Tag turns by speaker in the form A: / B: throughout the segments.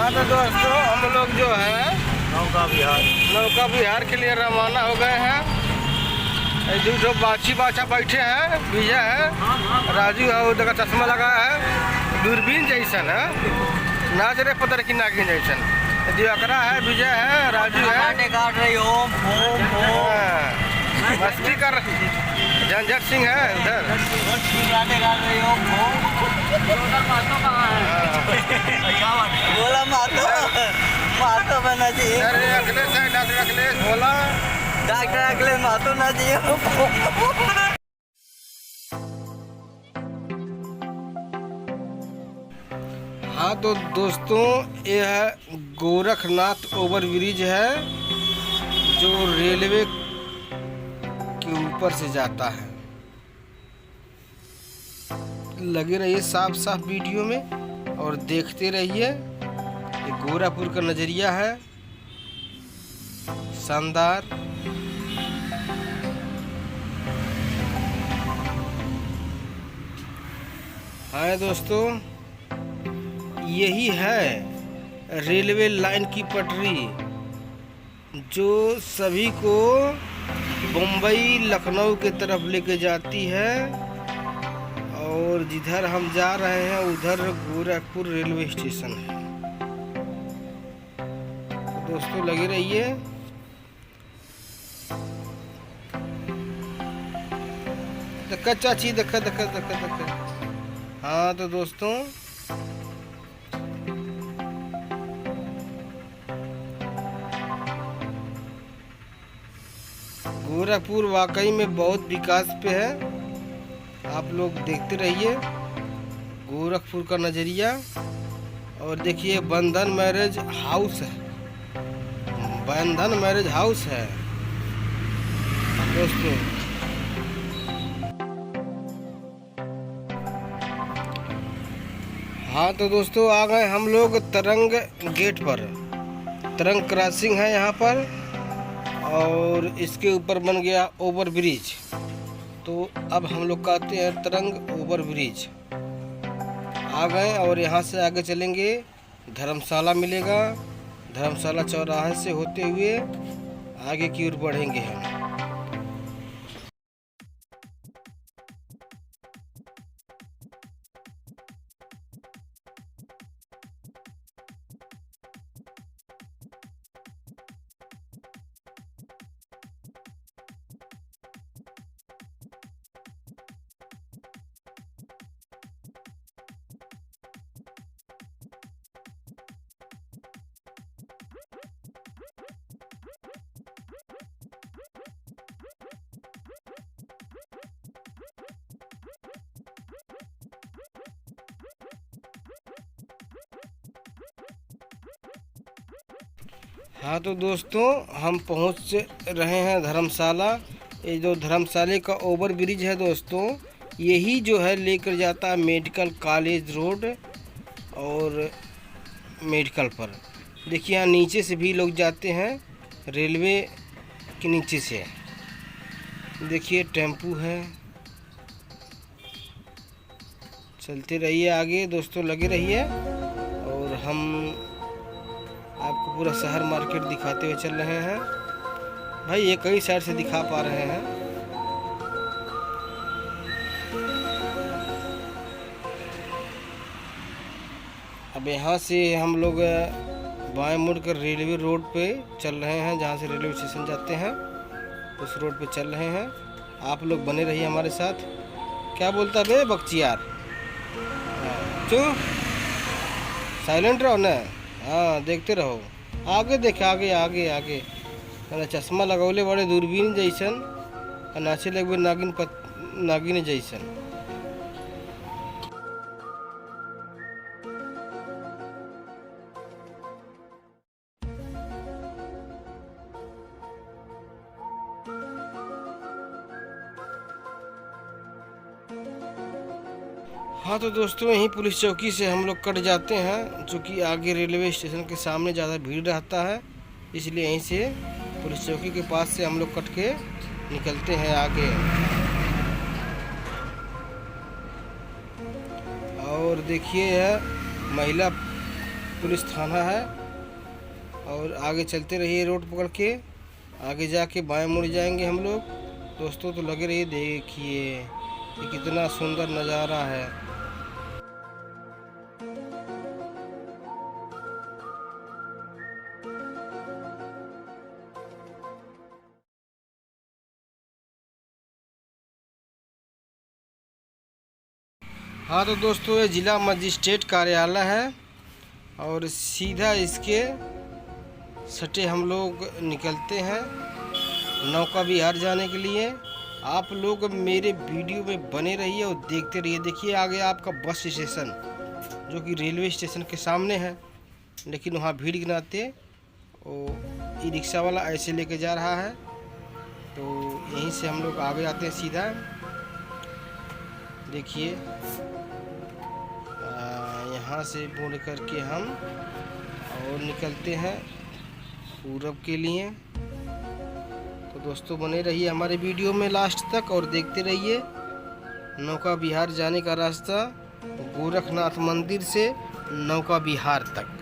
A: हाँ तो दोस्तों हम लोग जो है नौका विहार के लिए रवाना हो गए हैं। जो बाछी बाछा बैठे हैं, विजय है, राजू है, उधर का चश्मा लगा है, दूरबीन जैसन है, नाच रहे पता की नागिन जैसन। दिवाकरा है, विजय है, राजू है,
B: काट रही ओम ओम ओम
A: मस्ती कर झंझट सिंह है उधर।
B: बोला मातो मातो बना चाहिए।
A: अरे अखिलेश है, डॉक्टर अखिलेश बोला,
B: डॉक्टर अखिलेश मातो ना चाहिए।
A: हाँ तो दोस्तों ये है गोरखनाथ ओवर ब्रिज है जो रेलवे के ऊपर से जाता है। लगे रहिए साफ साफ वीडियो में और देखते रहिए। ये गोरखपुर का नज़रिया है, शानदार। हाँ दोस्तों यही है रेलवे लाइन की पटरी जो सभी को मुंबई लखनऊ के तरफ लेके जाती है। और जिधर हम जा रहे हैं उधर गोरखपुर रेलवे स्टेशन है। तो दोस्तों लगे रहिए। धक्का चाची, धक्का धक्का धक्का धक्का। हाँ तो दोस्तों गोरखपुर वाकई में बहुत विकास पे है। आप लोग देखते रहिए गोरखपुर का नज़रिया। और देखिए बंधन मैरिज हाउस है, बंधन मैरिज हाउस है दोस्तों। हाँ तो दोस्तों आ गए हम लोग तरंग गेट पर। तरंग क्रॉसिंग है यहाँ पर और इसके ऊपर बन गया ओवर ब्रिज। तो अब हम लोग कहते हैं तरंग ओवर ब्रिज आ गए। और यहाँ से आगे चलेंगे धर्मशाला मिलेगा। धर्मशाला चौराहे से होते हुए आगे की ओर बढ़ेंगे हम। हाँ तो दोस्तों हम पहुंच रहे हैं धर्मशाला। ये जो धर्मशाले का ओवर ब्रिज है दोस्तों, यही जो है लेकर जाता है मेडिकल कॉलेज रोड और मेडिकल पर। देखिए यहाँ नीचे से भी लोग जाते हैं, रेलवे के नीचे से। देखिए टेम्पू है। चलते रहिए आगे दोस्तों, लगे रहिए। और हम आपको पूरा शहर मार्केट दिखाते हुए चल रहे हैं। भाई ये कई साइड से दिखा पा रहे हैं। अब यहाँ से हम लोग बाएं मुड़कर रेलवे रोड पे चल रहे हैं, जहाँ से रेलवे स्टेशन जाते हैं उस रोड पे चल रहे हैं। आप लोग बने रहिए हमारे साथ। क्या बोलता बे बख्तियार, चुप साइलेंट रहो ना। हाँ देखते रहो, आगे देखे, आगे आगे आगे। चश्मा लगौले बड़े दूरबीन जैसन, नाचे लगे नागिन जैसन। हाँ तो दोस्तों यहीं पुलिस चौकी से हम लोग कट जाते हैं, जो कि आगे रेलवे स्टेशन के सामने ज़्यादा भीड़ रहता है, इसलिए यहीं से पुलिस चौकी के पास से हम लोग कट के निकलते हैं आगे। और देखिए है महिला पुलिस थाना है। और आगे चलते रहिए रोड पकड़ के, आगे जाके बाएं मुड़ जाएंगे हम लोग। दोस्तों तो लगे रहिए, देखिए ये कितना सुंदर नज़ारा है। हाँ तो दोस्तों ये जिला मजिस्ट्रेट कार्यालय है और सीधा इसके सटे हम लोग निकलते हैं नौका विहार जाने के लिए। आप लोग मेरे वीडियो में बने रहिए और देखते रहिए। देखिए आगे आपका बस स्टेशन जो कि रेलवे स्टेशन के सामने है, लेकिन वहाँ भीड़ के नाते वो ई रिक्शा वाला ऐसे लेके जा रहा है, तो यहीं से हम लोग आगे आते हैं सीधा। देखिए यहाँ से मुड़ करके हम और निकलते हैं पूरब के लिए। तो दोस्तों बने रहिए हमारे वीडियो में लास्ट तक और देखते रहिए नौका विहार जाने का रास्ता गोरखनाथ मंदिर से नौका विहार तक।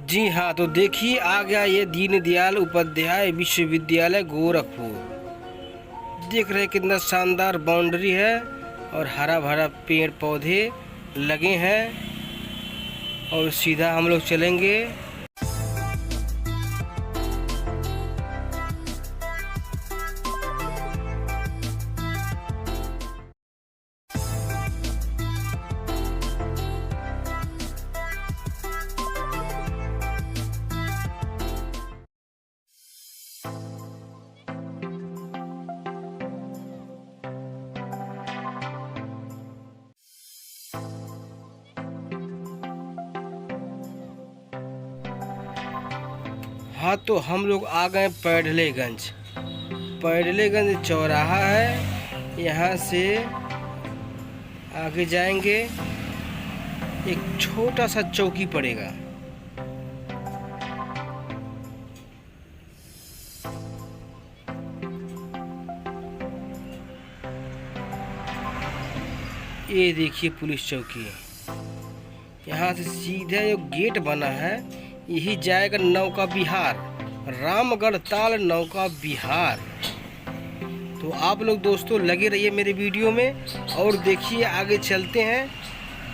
A: जी हाँ, तो देखिए आ गया ये दीनदयाल उपाध्याय विश्वविद्यालय गोरखपुर। देख रहे कितना शानदार बाउंड्री है और हरा भरा पेड़ पौधे लगे हैं और सीधा हम लोग चलेंगे। हाँ तो हम लोग आ गए पैडलेगंज। पैडलेगंज चौराहा है, यहाँ से आगे जाएंगे एक छोटा सा चौकी पड़ेगा। ये देखिए पुलिस चौकी। यहाँ से सीधा जो गेट बना है यही जाएगा नौका विहार, रामगढ़ ताल नौका विहार। तो आप लोग दोस्तों लगे रहिए मेरे वीडियो में और देखिए आगे चलते हैं।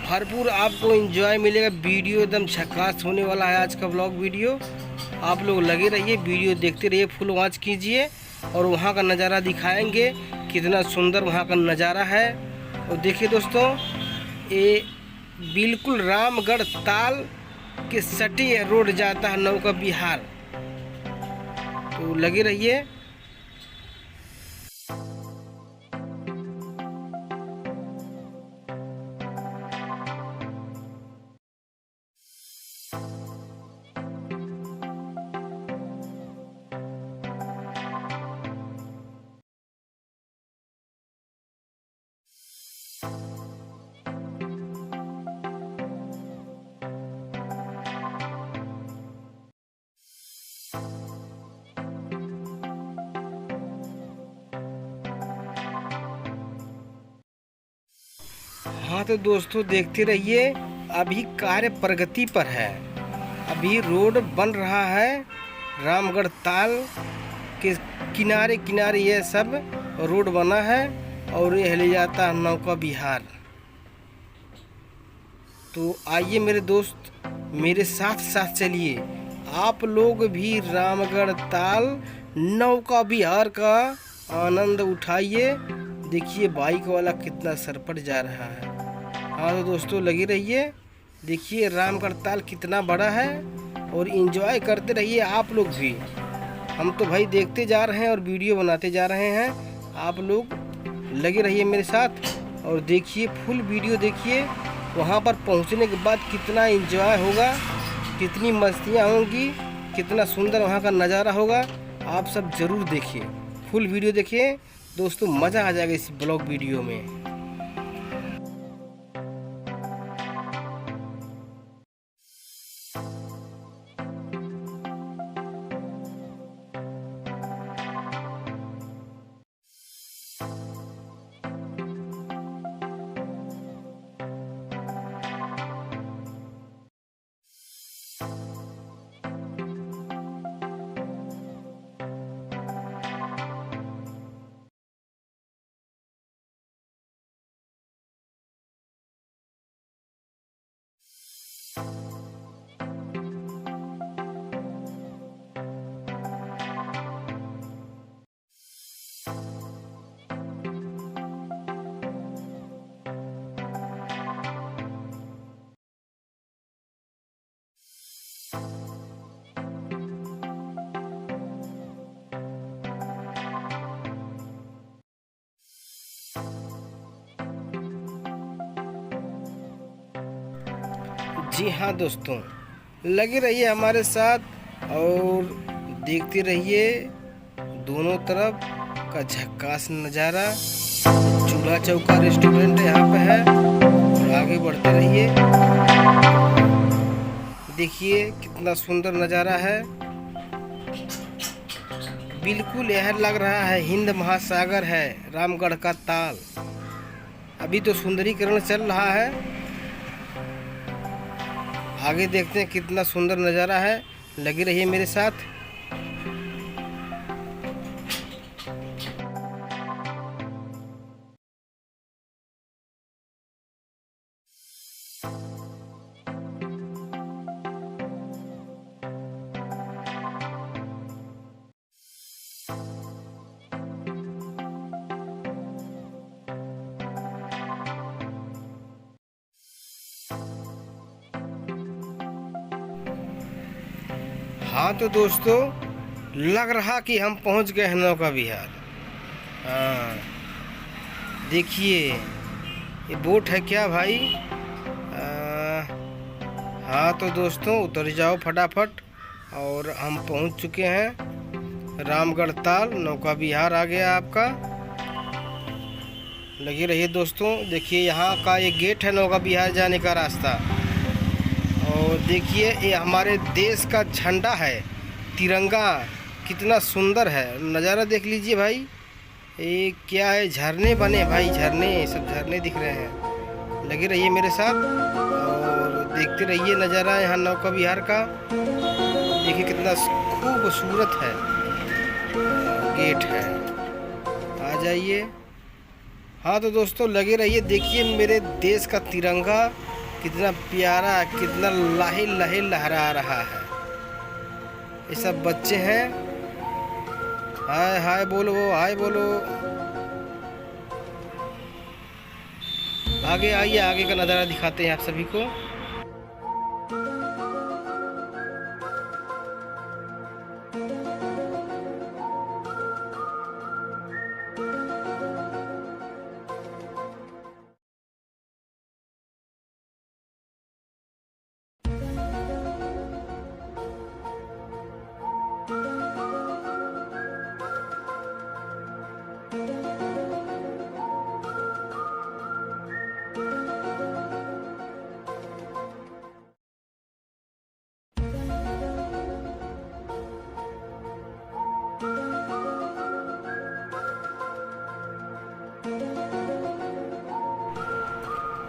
A: भरपूर आपको एंजॉय मिलेगा, वीडियो एकदम झकास होने वाला है आज का व्लॉग वीडियो। आप लोग लगे रहिए, वीडियो देखते रहिए, फुल वॉच कीजिए और वहाँ का नज़ारा दिखाएंगे कितना सुंदर वहाँ का नज़ारा है। और देखिए दोस्तों ये बिल्कुल रामगढ़ ताल के सटी रोड जाता है नौका विहार। तो लगे रहिए। हाँ तो दोस्तों देखते रहिए, अभी कार्य प्रगति पर है। अभी रोड बन रहा है रामगढ़ ताल के किनारे किनारे, ये सब रोड बना है और ये ले जाता है नौका विहार। तो आइए मेरे दोस्त मेरे साथ साथ चलिए, आप लोग भी रामगढ़ ताल नौका विहार का आनंद उठाइए। देखिए बाइक वाला कितना सरपट जा रहा है। हाँ तो दोस्तों लगे रहिए, देखिए रामगढ़ ताल कितना बड़ा है और एंजॉय करते रहिए आप लोग भी। हम तो भाई देखते जा रहे हैं और वीडियो बनाते जा रहे हैं। आप लोग लगे रहिए मेरे साथ और देखिए फुल वीडियो देखिए। वहाँ पर पहुँचने के बाद कितना एंजॉय होगा, कितनी मस्तियाँ होंगी, कितना सुंदर वहाँ का नज़ारा होगा। आप सब ज़रूर देखिए, फुल वीडियो देखिए दोस्तों, मज़ा आ जाएगा इस ब्लॉग वीडियो में। जी हाँ दोस्तों, लगे रहिए हमारे साथ और देखते रहिए दोनों तरफ का झक्कास नज़ारा। चूल्हा चौका रेस्टोरेंट यहाँ पे है और आगे बढ़ते रहिए। देखिए कितना सुंदर नज़ारा है, बिल्कुल यह लग रहा है हिंद महासागर है, रामगढ़ का ताल। अभी तो सुंदरीकरण चल रहा है, आगे देखते हैं कितना सुंदर नज़ारा है। लगे रहिए मेरे साथ। हाँ तो दोस्तों, लग रहा कि हम पहुंच गए हैं नौका विहार। हाँ देखिए, ये बोट है क्या भाई? हाँ तो दोस्तों, उतर जाओ फटाफट। और हम पहुंच चुके हैं रामगढ़ ताल, नौका विहार आ गया आपका। लगे रहिए दोस्तों। देखिए यहाँ का ये गेट है नौका विहार जाने का रास्ता। और देखिए ये हमारे देश का झंडा है, तिरंगा, कितना सुंदर है। नज़ारा देख लीजिए भाई, ये क्या है, झरने बने भाई, झरने, सब झरने दिख रहे हैं। लगे रहिए मेरे साथ और देखते रहिए नज़ारा यहाँ नौका विहार का। देखिए कितना खूबसूरत है, गेट है, आ जाइए। हाँ तो दोस्तों लगे रहिए। देखिए मेरे देश का तिरंगा कितना प्यारा, कितना लाहे लहे लहरा रहा है। ये सब बच्चे हैं, हाय हाय बोलो, हाय बोलो। आगे आइए, आगे का नज़ारा दिखाते हैं आप सभी को।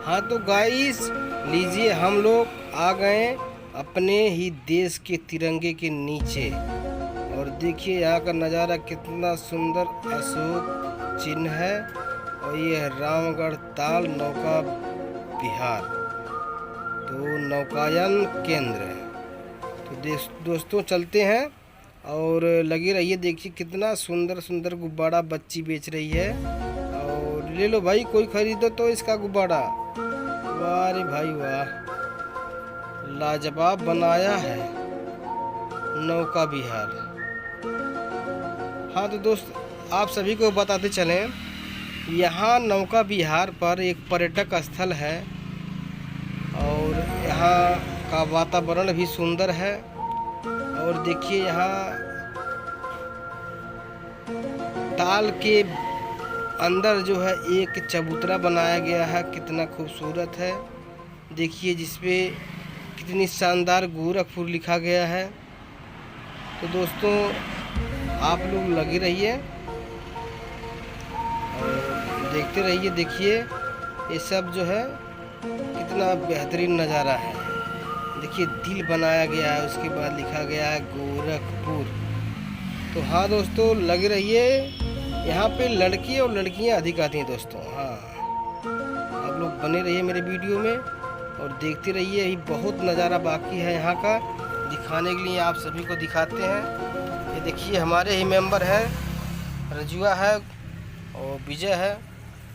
A: हाँ तो गाइस लीजिए, हम लोग आ गए अपने ही देश के तिरंगे के नीचे। और देखिए यहाँ का नज़ारा कितना सुंदर, अशोक चिन्ह है। और ये है रामगढ़ ताल नौका विहार, तो नौकायन केंद्र है। तो दोस्तों चलते हैं और लगे रहिए। देखिए कितना सुंदर सुंदर गुब्बारा बच्ची बेच रही है। और ले लो भाई, कोई खरीदो तो इसका गुब्बारा। वाह रे भाई वाह, लाजवाब बनाया है नौका विहार। हाँ तो दोस्त आप सभी को बताते चलें, यहाँ नौका विहार पर एक पर्यटक स्थल है और यहाँ का वातावरण भी सुंदर है। और देखिए यहाँ ताल के अंदर जो है एक चबूतरा बनाया गया है, कितना खूबसूरत है। देखिए जिसपे कितनी शानदार गोरखपुर लिखा गया है। तो दोस्तों आप लोग लगे रहिए और देखते रहिए। देखिए ये सब जो है कितना बेहतरीन नज़ारा है। देखिए दिल बनाया गया है, उसके बाद लिखा गया है गोरखपुर। तो हाँ दोस्तों लगे रहिए, यहाँ पे लड़के और लड़कियाँ अधिक आती हैं दोस्तों। हाँ आप लोग बने रहिए मेरे वीडियो में और देखते रहिए। यही बहुत नज़ारा बाकी है यहाँ का, दिखाने के लिए आप सभी को दिखाते हैं। ये देखिए हमारे ही मेंबर हैं, रजुआ है और विजय है,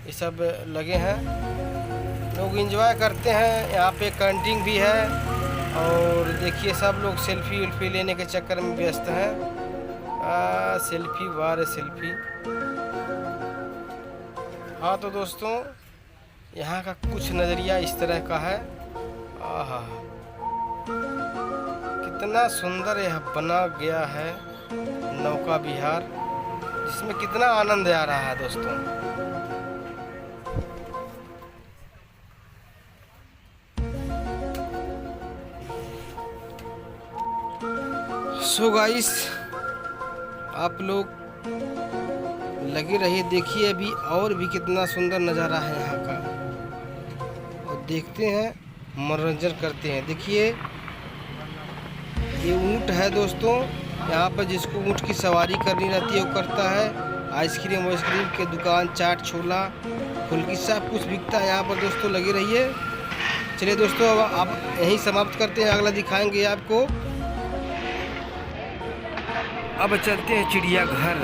A: ये सब लगे हैं। लोग एंजॉय करते हैं, यहाँ पे कैंटीन भी है। और देखिए सब लोग सेल्फी उल्फी लेने के चक्कर में व्यस्त हैं। सेल्फी वारे सेल्फी। हाँ तो दोस्तों यहाँ का कुछ नज़रिया इस तरह का है। आहा कितना सुंदर यह बना गया है नौका विहार, जिसमें कितना आनंद आ रहा है दोस्तों। सो गाइस आप लोग लगे रहिए, देखिए अभी और भी कितना सुंदर नज़ारा है यहाँ का। और देखते हैं, मनोरंजन करते हैं। देखिए ये ऊँट है दोस्तों, यहाँ पर जिसको ऊँट की सवारी करनी रहती है वो करता है। आइसक्रीम वाइसक्रीम के दुकान, चाट छोला फुल्की सब कुछ बिकता है यहाँ पर दोस्तों। लगे रहिए। चलिए दोस्तों अब आप यहीं समाप्त करते हैं, अगला दिखाएंगे आपको। अब चलते हैं चिड़ियाघर।